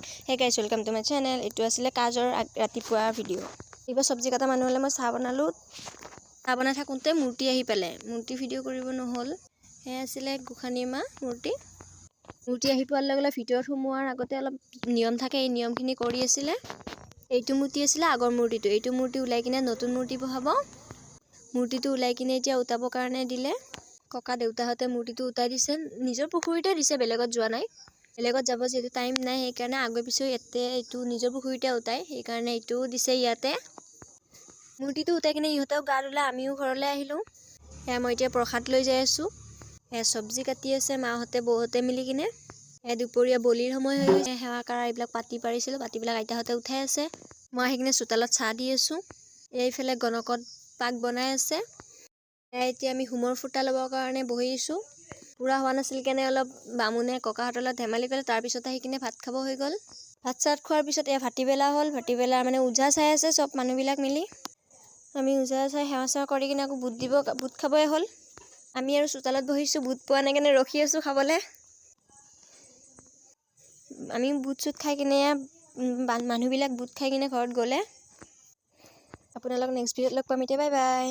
Hey guys, welcome to my channel. Itu asile kajor ratipua video. Iba sabji kata manu hole moi চাহ বনালো চাহ বনাই থাকুতে মূৰ্তি আহি পেলে মূৰ্তি ভিডিও কৰিব নহল হে asile গুখানি মা মূৰ্তি আহি পোৱাৰ লগে লগে ভিতৰত সোমোৱাৰ আগতে অলপ নিয়ম থাকে এই নিয়মখিনি কৰি আছিল এইটো মূৰ্তি আছিল আগৰ মূৰ্তিটো এইটো মূৰ্তি উলাই কিনে নতুন মূৰ্তি বহাব মূৰ্তিটো উলাই কিনে এতিয়া উতাবৰ কাৰণে দিলে ককা দেউতাহতে মূৰ্তিটো উতাই দিছে নিজৰ পুখুৰীতে দিছে বেলেগত যোৱা নাই বেলেগত যাব যেটো টাইম নাই সেই কাৰণে আগে পিছে এতে এইটো নিজৰ পুখুৰীতে উতাই সেই কাৰণে এইটো দিছে ইয়াতে মূৰ্তিটো উতাই কিনে ইহতেও গাৰুলা আমিও ঘৰলৈ আহিলো হে মই এতিয়া প্ৰসাদ লৈ যাই আছো হে সবজি কাটি আছে মাহতে বহতে মিলি কিনে হে দুপৰীয়া বলিৰ সময় হৈ গৈছে হেৱা কৰা এইবিলাক পাতি পাৰিছিল পাতিবিলাক আইতাহতে উঠাই আছে মই আহি কিনে চোতালত চাহ দি আছো এইফালে গণকত পাক বনাই আছে এতিয়া আমি হুমৰ ফুটা লবৰ কাৰণে বহিছো পুৰা হোৱা নাছিল কেনে অলপ বামুনে ককাহতলত ধেমালি কৰে তাৰ পিছত আহি কিনে ভাত খাব হৈ গল ভাত চাত খোৱাৰ পিছত এ ভাটিবেলা হল ভাটিবেলা মানে উজা চাই আছে সব মানুহবিলাক মিলি আমি উজা চাই হেৱাচা কৰি কিনে আকৌ বুট খাবই হল আমি আৰু চোতালত বহিছো বুট পোৱা নাই কেনে ৰখি আছো খাবলে আমি বুট চুট খাই কিনে মানুহবিলাক বুট খাই কিনে ঘৰত গলে আপোনালোক নেক্সট ভিডিঅ'ত লগ পাম এতিয়া বাই বাই